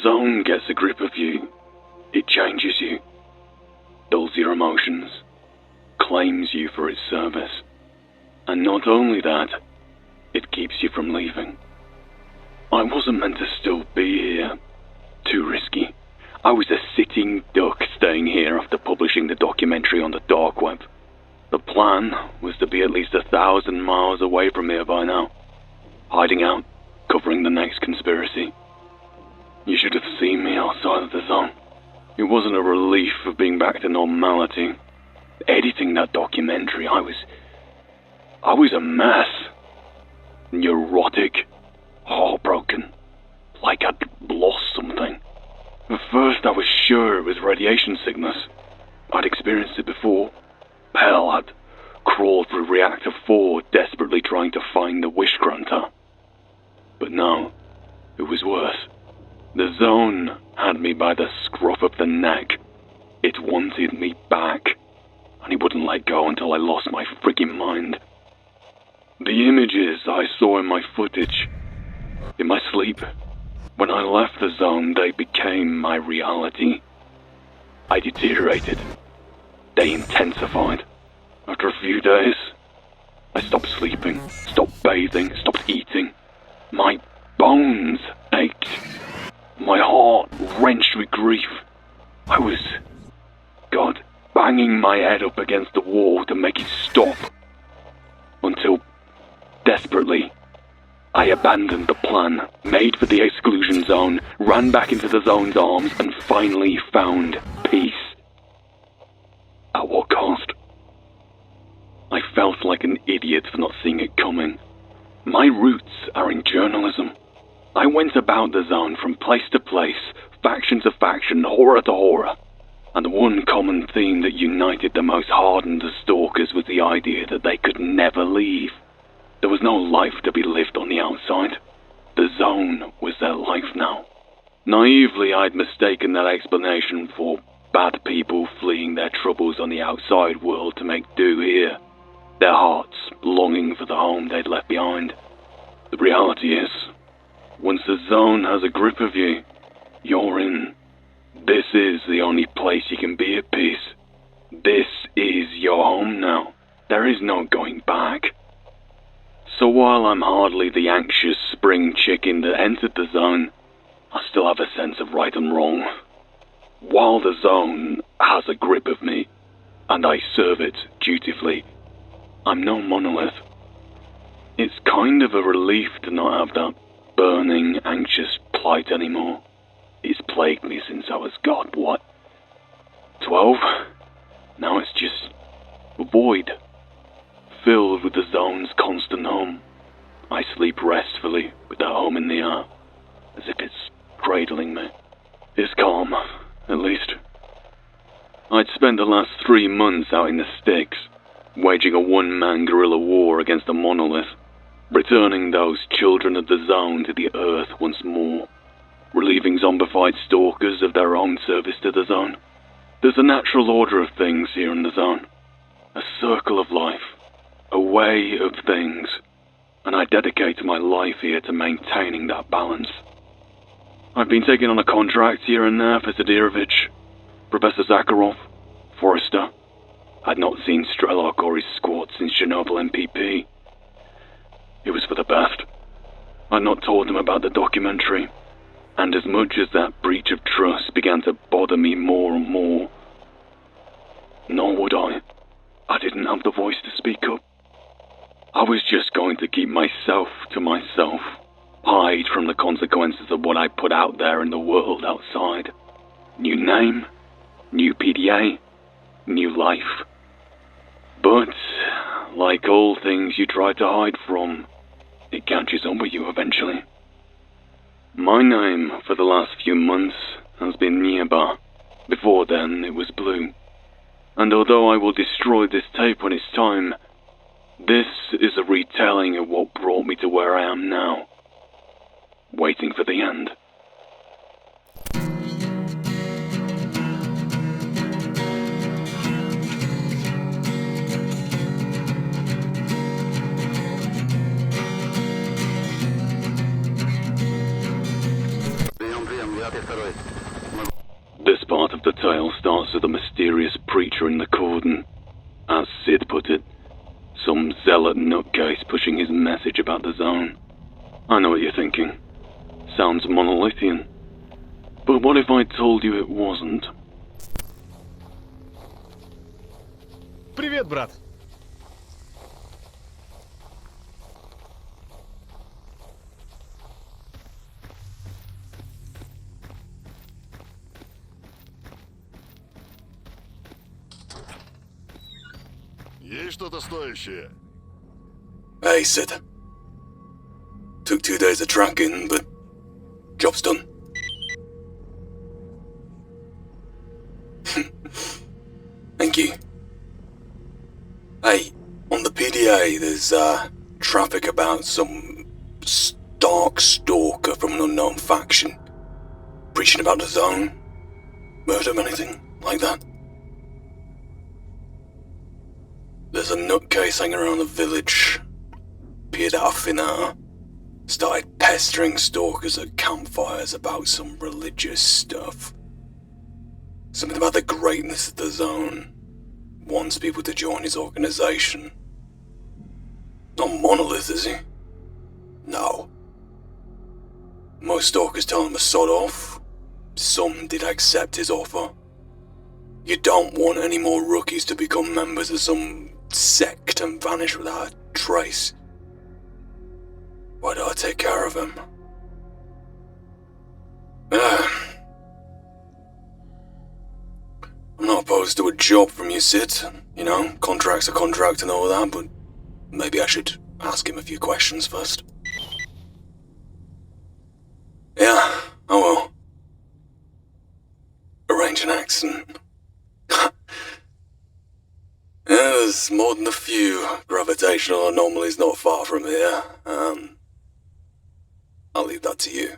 zone gets a grip of you, it changes you, dulls your emotions, claims you for its service. And not only that, it keeps you from leaving. I wasn't meant to still be here. Too risky. I was a sitting duck staying here after publishing the documentary on the dark web. The plan was to be at least 1,000 miles away from here by now, hiding out, covering the next conspiracy. You should have seen me outside of the zone. It wasn't a relief of being back to normality. Editing that documentary, I was a mess. Neurotic, heartbroken, like I'd lost something. At first I was sure it was radiation sickness. I'd experienced it before. Hell, I'd crawled through Reactor 4 desperately trying to find the wish granter. But no, it was worse. The zone had me by the scruff of the neck. It wanted me back, and it wouldn't let go until I lost my freaking mind. The images I saw in my footage, in my sleep, when I left the zone, they became my reality. I deteriorated. They intensified. After a few days, I stopped sleeping, stopped bathing, stopped eating. My bones ached. My heart wrenched with grief. I was, God, banging my head up against the wall to make it stop. Until, desperately, I abandoned the plan, made for the exclusion zone, ran back into the zone's arms, and finally found peace. At what cost? I felt like an idiot for not seeing it coming. My roots are in journalism. I went about the zone from place to place, faction to faction, horror to horror. And the one common theme that united the most hardened of stalkers was the idea that they could never leave. There was no life to be lived on the outside. The zone was their life now. Naively, I'd mistaken that explanation for bad people fleeing their troubles on the outside world to make do here, their hearts longing for the home they'd left behind. The reality is, once the zone has a grip of you, you're in. This is the only place you can be at peace. This is your home now. There is no going back. So while I'm hardly the anxious spring chicken that entered the zone, I still have a sense of right and wrong. While the zone has a grip of me, and I serve it dutifully, I'm no monolith. It's kind of a relief to not have that burning, anxious plight anymore. It's plagued me since I was, God, what, 12? Now it's just a void, filled with the zone's constant hum. I sleep restfully with that home in the air, as if it's cradling me. It's calm, at least. I'd spent the last 3 months out in the sticks, waging a one-man guerrilla war against a monolith, returning those children of the zone to the earth once more, relieving zombified stalkers of their own service to the zone. There's a natural order of things here in the zone, a circle of life, a way of things, and I dedicate my life here to maintaining that balance. I've been taking on a contract here and there for Sidirovich, Professor Zakharov, Forrester. I'd not seen Strelok or his squad since Chernobyl MPP. It was for the best. I'd not told them about the documentary, and as much as that breach of trust began to bother me more and more, nor would I didn't have the voice to speak up. I was just going to keep myself to myself, hide from the consequences of what I put out there in the world outside. New name, new PDA, new life. But, like all things you try to hide from, it catches up with you eventually. My name for the last few months has been Nieba. Before then, it was Blue. And although I will destroy this tape when it's time, this is a retelling of what brought me to where I am now, waiting for the end. Прием, я capturing the cordon. As Sid put it, some zealot nutcase pushing his message about the zone. I know what you're thinking. Sounds monolithian. But what if I told you it wasn't? Привет, брат. Есть что-то стоящее? Hey, Sid. Took 2 days of tracking, but job's done. Thank you. Hey, on the PDA, there's traffic about some dark stalker from an unknown faction. Preaching about the zone. Heard of anything like that? There's a nutcase hanging around the village. Appeared out of thin air. Started pestering stalkers at campfires about some religious stuff. Something about the greatness of the zone. Wants people to join his organization. Not Monolith, is he? No. Most stalkers tell him to sod off. Some did accept his offer. You don't want any more rookies to become members of some sect and vanish without a trace. Why do I take care of him? I'm not opposed to a job from you, Sid. You know, contract's a contract and all that, but maybe I should ask him a few questions first. Yeah, I will. Arrange an accident. Yeah, there's more than a few gravitational anomalies not far from here. I'll leave that to you.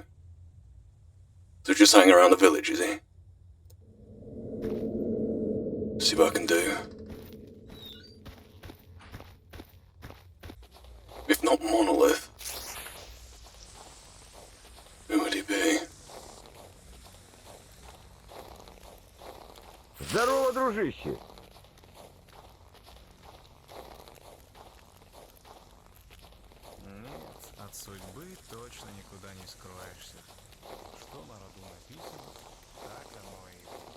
So just hang around the village, is he? See what I can do. If not Monolith, who would he be? Здорово, дружище. Нет, от судьбы точно никуда не скроешься. Что на роду написано, так оно и будет.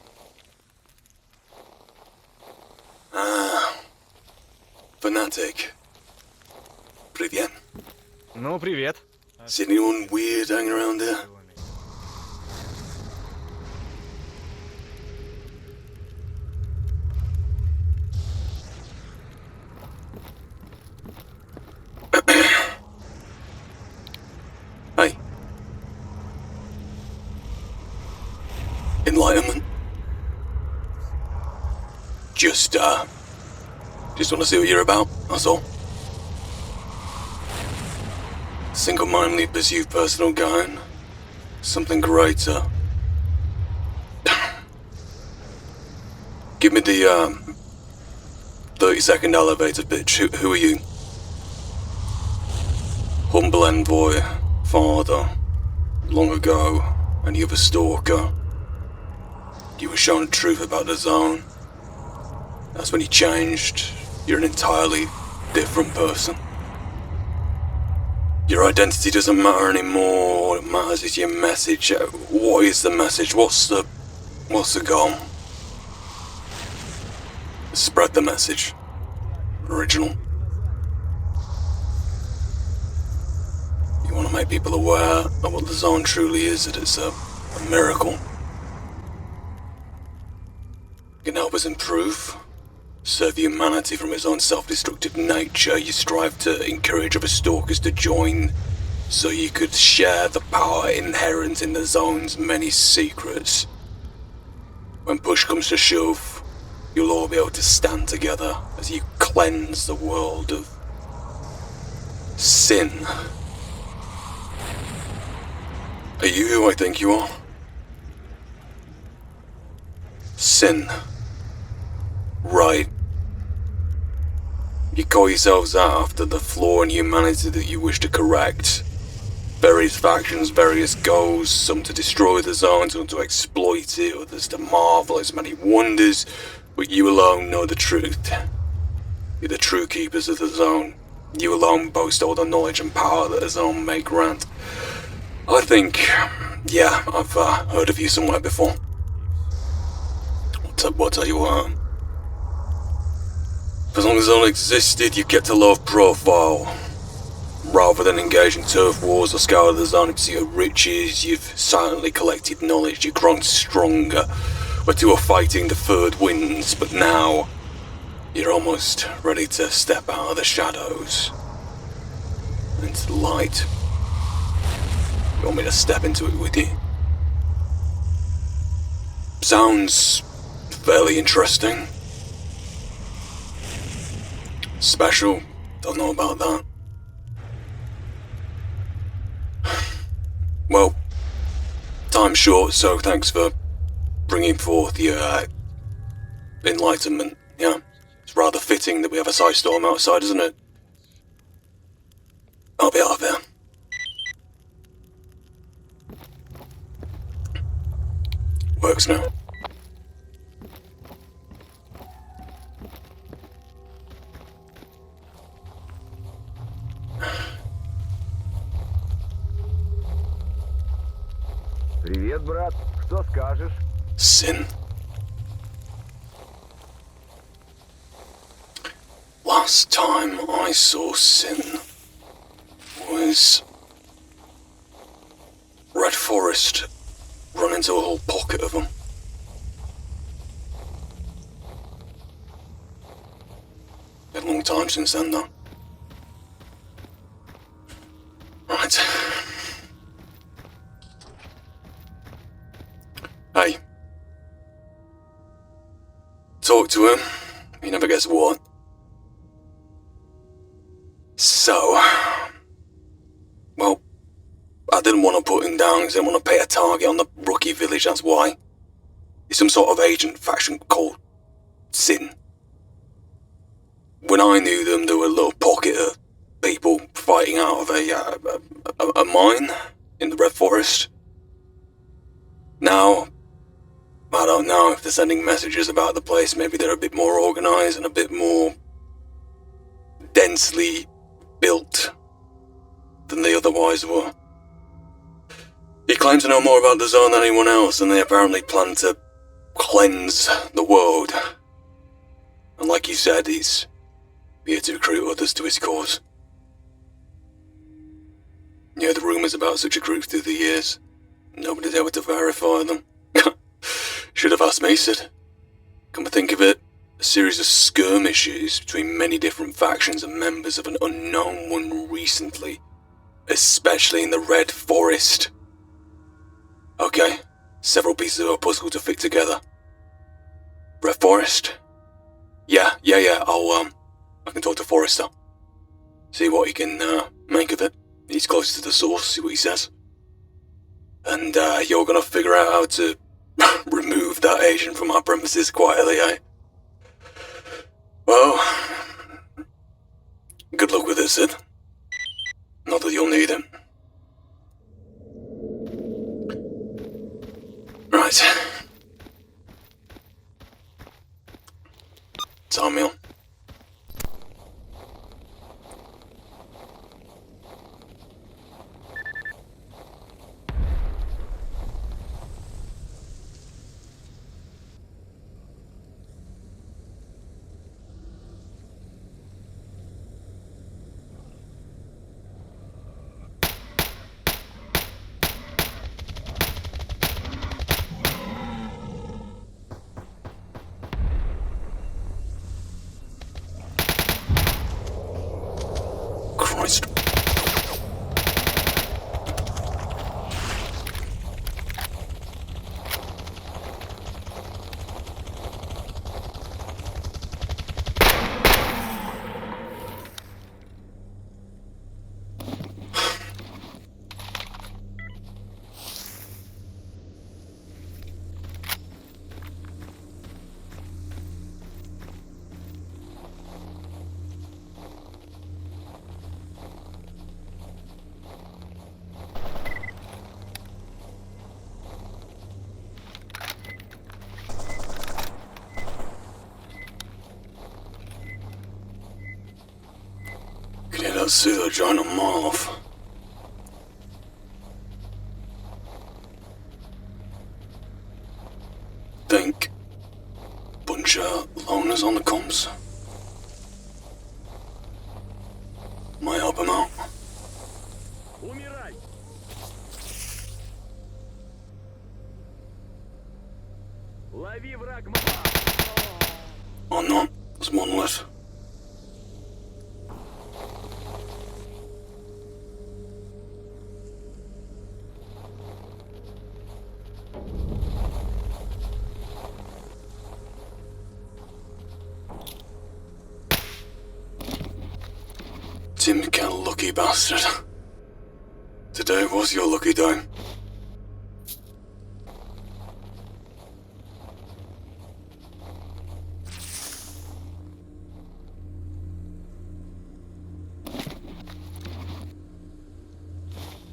Fanatic. Привет. Ну, привет. Is anyone weird hanging around here? Hey. Enlightenment. Just want to see what you're about, that's all. Single-mindedly pursue personal gain. Something greater. Give me the, 30-second elevator pitch. Who are you? Humble envoy, father. Long ago, and you were a stalker. You were shown the truth about the zone. That's when you changed. You're an entirely different person. Your identity doesn't matter anymore. What matters is your message. What is the message? What's the goal? Spread the message. Original. You want to make people aware of what the zone truly is, that it's a miracle. You can help us improve. Serve humanity from its own self-destructive nature. You strive to encourage other stalkers to join so you could share the power inherent in the zone's many secrets. When push comes to shove, you'll all be able to stand together as you cleanse the world of sin. Are you who I think you are? Sin. Right. You call yourselves out after the flaw in humanity that you wish to correct. Various factions, various goals, some to destroy the zone, some to exploit it, others to marvel at its many wonders. But you alone know the truth. You're the true keepers of the zone. You alone boast all the knowledge and power that the zone may grant. I think, yeah, I've heard of you somewhere before. I'll tell you what. As long as the zone existed, you kept a low profile. Rather than engage in turf wars or scour the zone to see your riches, you've silently collected knowledge, you've grown stronger. Where two are fighting the third winds, but now you're almost ready to step out of the shadows into the light. You want me to step into it with you? Sounds fairly interesting. Special, don't know about that. Well, time's short, so thanks for bringing forth your enlightenment, yeah? It's rather fitting that we have a ice storm outside, isn't it? I'll be out of here. Works now. Привет, брат. Что скажешь? Sin. Last time I saw Sin was Red Forest run into a whole pocket of them. Been a long time since then, though. Right. Hey. Talk to him. He never gets what. So, well, I didn't want to put him down because I didn't want to pay a target on the rookie village, that's why. He's some sort of agent faction called Sin. When I knew them, there were a little pocket of people fighting out of a mine in the Red Forest. Now, I don't know if they're sending messages about the place. Maybe they're a bit more organized and a bit more densely built than they otherwise were. He claims to know more about the zone than anyone else, and they apparently plan to cleanse the world. And like you said, he's here to recruit others to his cause. You heard the rumours about such a group through the years. Nobody's able to verify them. Should have asked me, Sid. Come to think of it, a series of skirmishes between many different factions and members of an unknown one recently, especially in the Red Forest. Okay, several pieces of a puzzle to fit together. Red Forest? Yeah, I can talk to Forrester. See what he can make of it. He's close to the source, see what he says. And you're gonna figure out how to remove that agent from our premises quietly, eh? Well, good luck with it, Sid. Not that you'll need him. Right. Time meal. Can't see the giant a mile off. Think. Bunch of loners on the comms. Might help him out. Умирай! Лови враг! Or not. There's one left. Tim, you kind of lucky bastard. Today was your lucky day.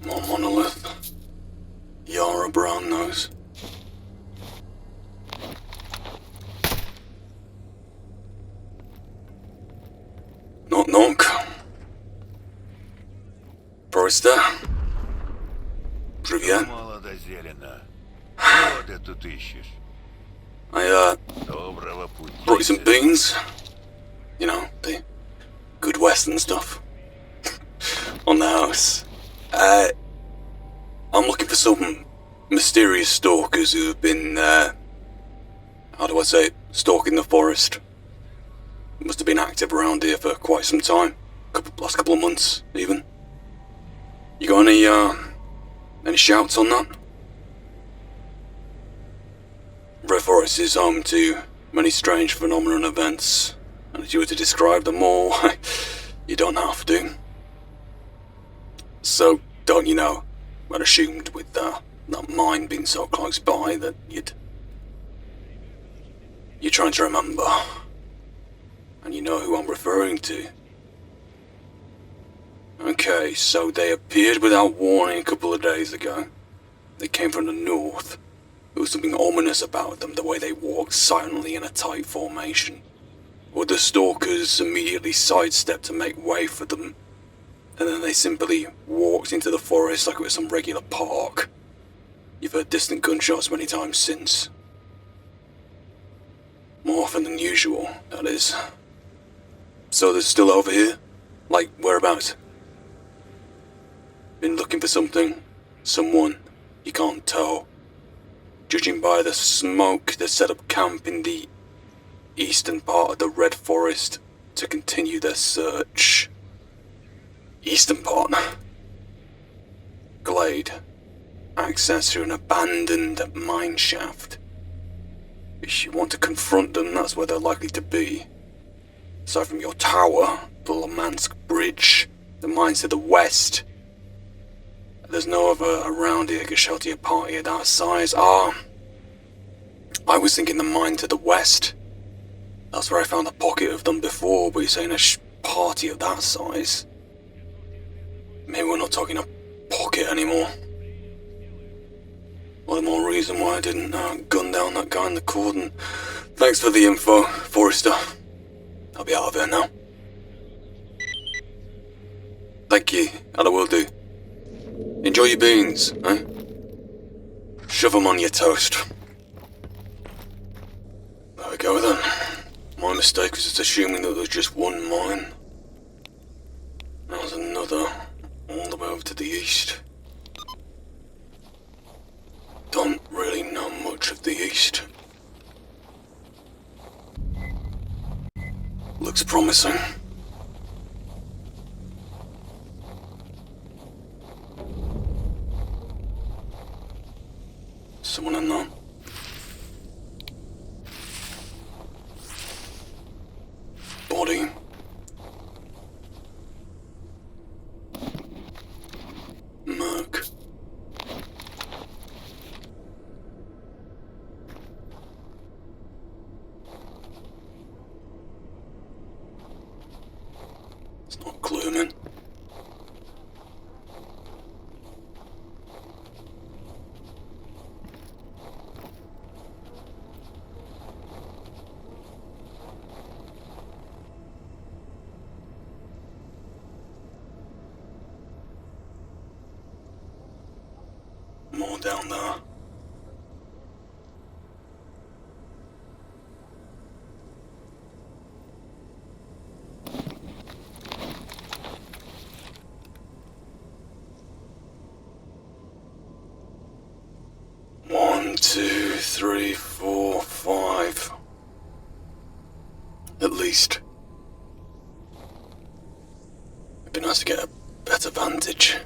More monolith. Yara brown nose. Knock knock. Forrester. Привет. Молодозелено. Что ты тут ищешь? I Доброго пути. brought you some beans. You know, the good western stuff. On the house. I'm looking for some mysterious stalkers who have been, how do I say it, stalking the forest. Must have been active around here for quite some time. Last couple of months, even. You got any shouts on that? Red Forest is home to many strange phenomena and events, and if you were to describe them all, you don't have to. So, don't you know, I'd assumed with that mine being so close by that you're trying to remember. And you know who I'm referring to. Okay, so they appeared without warning a couple of days ago. They came from the north. There was something ominous about them, the way they walked silently in a tight formation. Other stalkers immediately sidestepped to make way for them, and then they simply walked into the forest like it was some regular park. You've heard distant gunshots many times since. More often than usual, that is. So they're still over here? Like, whereabouts? Been looking for something? Someone? You can't tell. Judging by the smoke, they set up camp in the eastern part of the Red Forest to continue their search. Eastern part? Glade. Access through an abandoned mine shaft. If you want to confront them, that's where they're likely to be. Aside from your tower, the Lamansk Bridge, the mines to the west. There's no other around here to shelter a party of that size. I was thinking the mine to the west. That's where I found a pocket of them before, but you're saying a party of that size. Maybe we're not talking a pocket anymore. All the more reason why I didn't gun down that guy in the cordon. Thanks for the info, Forrester. I'll be out of here now. Thank you, and I will do. Enjoy your beans, eh? Shove them on your toast. There we go then. My mistake was just assuming that there was just one mine. There's another, all the way over to the east. Don't really know much of the east. Looks promising. Someone in there? Body. Merc. It's not glooming. down there. One, two, three, four, five. At least. It'd be nice to get a better vantage.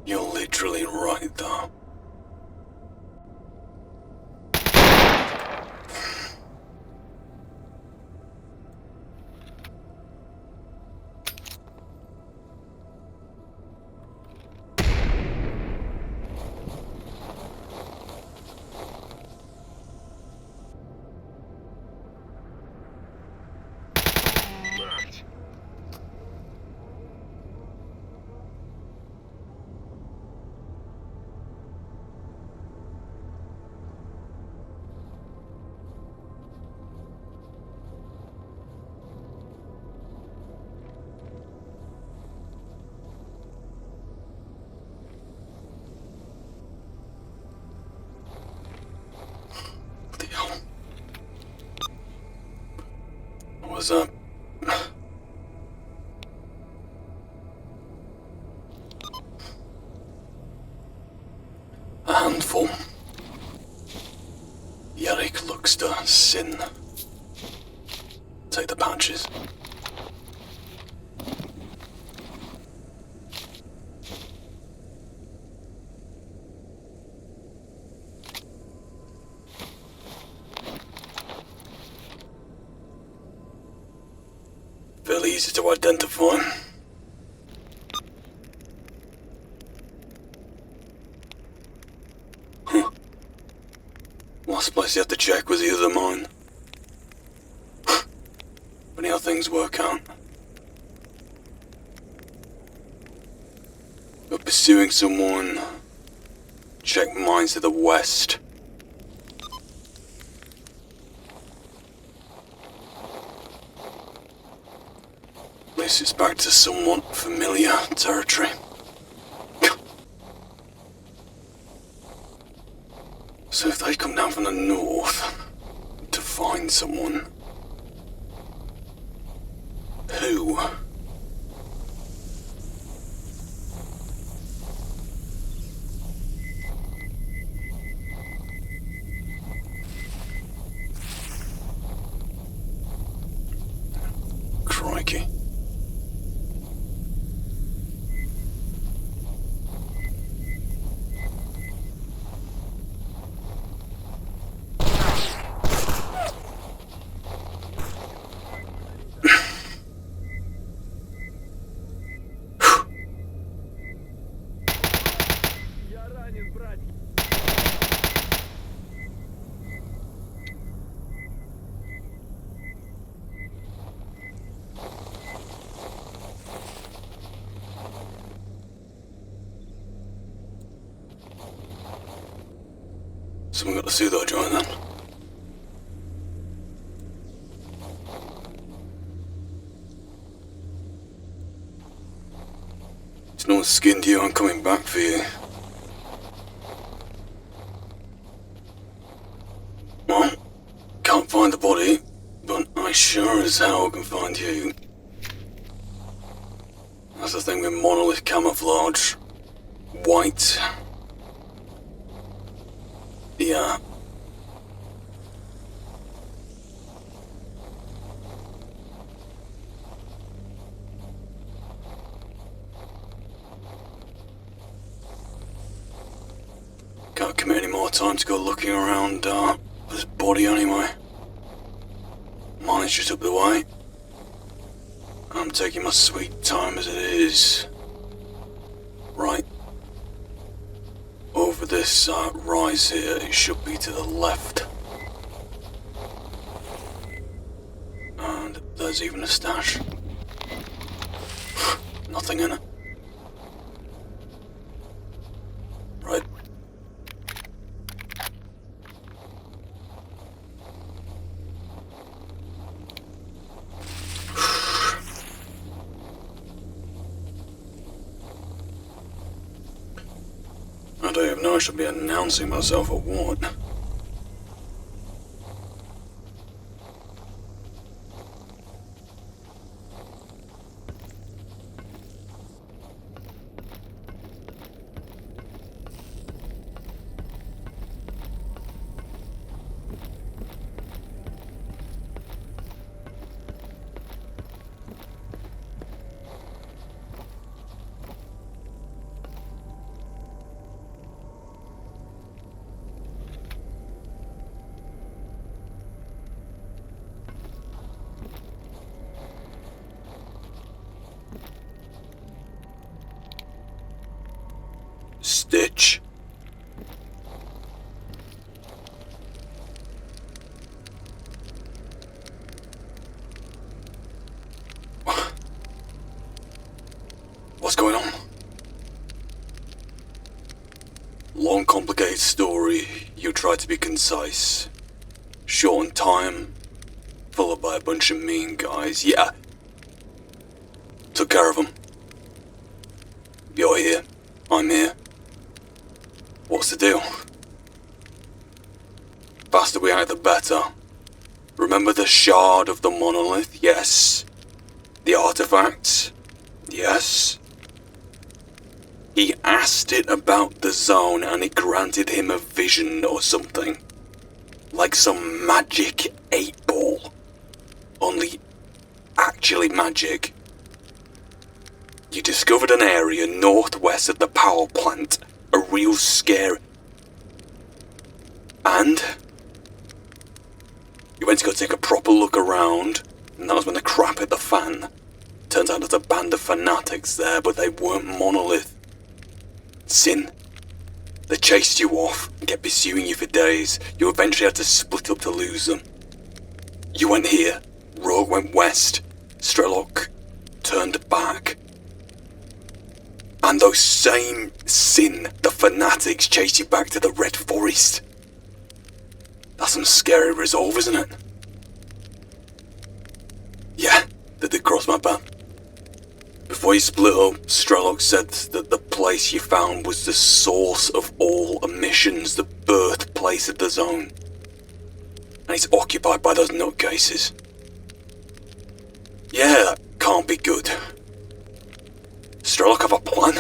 You're literally right there. Was a handful. Yerrick looks to sin. Take the patches. Fairly easy to identify. Huh. Last place you had to check was the other mine. Funny how things work out. We're pursuing someone. Check mines to the west. At least it's back to somewhat familiar territory. So if they come down from the north to find someone, who? Crikey. Блин, брат. Someone got to see that joint then. It's no skin to you, I'm coming back for you. Well, can't find the body, but I sure as hell can find you. That's the thing with monolith camouflage. White. Yeah. Can't commit any more time to go looking around for this body anyway. Mine's just up the way. I'm taking my sweet time as it is. Right. Over this rise here, it should be to the left. And there's even a stash. Nothing in it. Right. I don't even know I should be announcing myself or what. Stitch. What's going on? Long, complicated story. You tried to be concise. Short on time. Followed by a bunch of mean guys. Yeah. Took care of them. You're here. I'm here. What's the deal? Faster we out, the better. Remember the shard of the monolith? Yes. The artifacts? Yes. He asked it about the zone and it granted him a vision or something. Like some magic 8-ball. Only actually magic. You discovered an area northwest of the power plant. A real scare. And? You went to go take a proper look around, and that was when the crap hit the fan. Turns out there's a band of fanatics there, but they weren't monolith. Sin. They chased you off and kept pursuing you for days. You eventually had to split up to lose them. You went here, Rogue went west, S.T.A.L.K.E.R turned back. And those same Sin, the fanatics, chased you back to the Red Forest. That's some scary resolve, isn't it? Yeah, that did cross my path. Before you split up, S.T.A.L.K.E.R said that the place you found was the source of all emissions, the birthplace of the zone. And it's occupied by those nutcases. Yeah, that can't be good. S.T.A.L.K.E.R have a plan?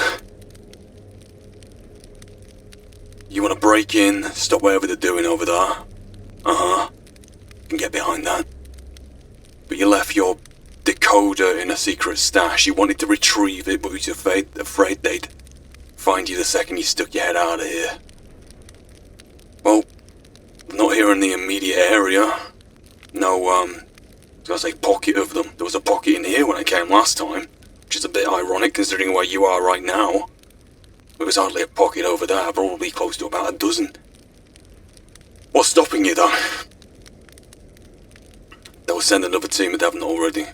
You want to break in, stop whatever they're doing over there? Uh-huh. Can get behind that. But you left your decoder in a secret stash. You wanted to retrieve it, but you were afraid they'd find you the second you stuck your head out of here. Well, not here in the immediate area. No, I was gonna say pocket of them. There was a pocket in here when I came last time, which is a bit ironic considering where you are right now. It was hardly a pocket over there, probably close to about a dozen. What's stopping you, though? They'll send another team if they haven't already.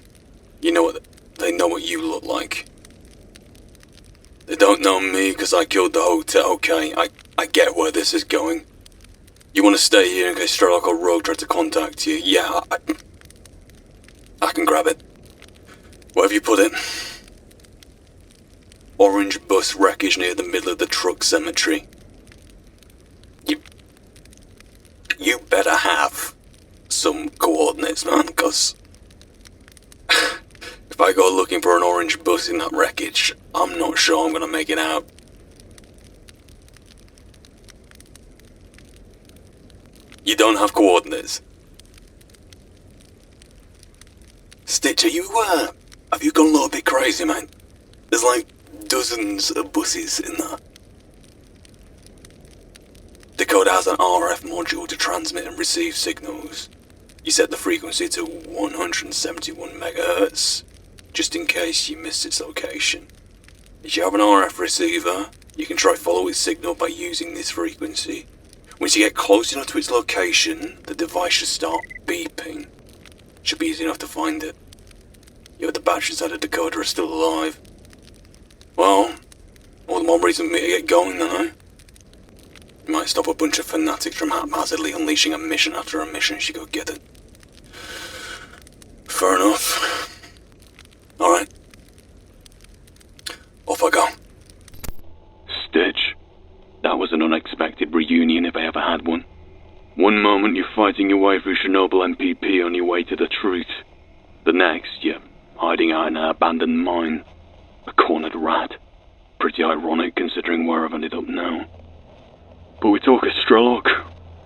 You know what? They know what you look like. They don't know me because I killed the hotel, okay? I get where this is going. You want to stay here in case Strelok or Rogue try to contact you? Yeah, I can grab it. Wherever you put it. Orange bus wreckage near the middle of the truck cemetery. You better have some coordinates, man, because if I go looking for an orange bus in that wreckage, I'm not sure I'm gonna make it out. You don't have coordinates? Stitch, have you gone a little bit crazy, man? There's like dozens of buses in there. Dakota has an RF module to transmit and receive signals. You set the frequency to 171 MHz, just in case you missed its location. If you have an RF receiver, you can try follow its signal by using this frequency. Once you get close enough to its location, the device should start beeping. Should be easy enough to find it. You know, the batteries out of Dakota are still alive. Well, all the more reason for me to get going then, eh? You might stop a bunch of fanatics from haphazardly unleashing a mission after a mission, she go get it. Fair enough. Alright. Off I go. Stitch, that was an unexpected reunion if I ever had one. One moment you're fighting your way through Chernobyl MPP on your way to the truth. The next, you're hiding out in an abandoned mine. A cornered rat. Pretty ironic considering where I've ended up now. But we talk of Strelok,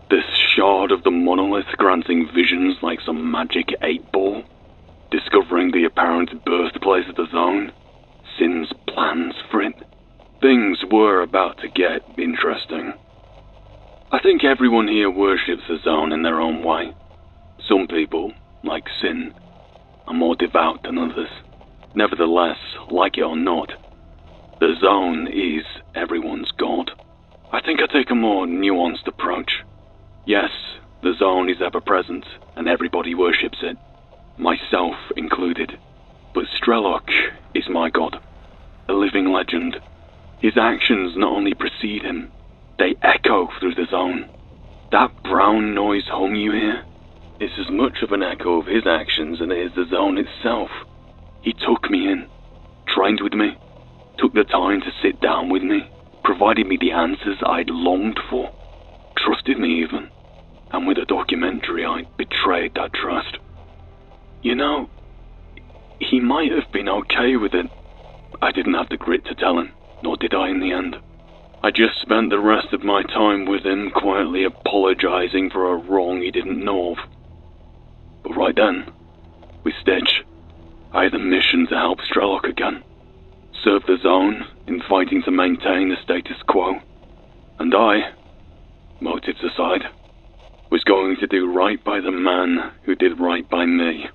this shard of the monolith granting visions like some magic 8-ball, discovering the apparent birthplace of the zone, Sin's plans for it. Things were about to get interesting. I think everyone here worships the zone in their own way. Some people, like Sin, are more devout than others. Nevertheless, like it or not, the zone is everyone's god. I think I take a more nuanced approach. Yes, the zone is ever present, and everybody worships it, myself included. But Strelok is my god, a living legend. His actions not only precede him, they echo through the zone. That brown noise hum you hear is as much of an echo of his actions as it is the zone itself. He took me in, trained with me, took the time to sit down with me, provided me the answers I'd longed for, trusted me even, and with a documentary I betrayed that trust. You know, he might have been okay with it. I didn't have the grit to tell him, nor did I in the end. I just spent the rest of my time with him quietly apologizing for a wrong he didn't know of. But right then, with Stitch, I had a mission to help Strelok again. Serve the zone in fighting to maintain the status quo. And I, motives aside, was going to do right by the man who did right by me.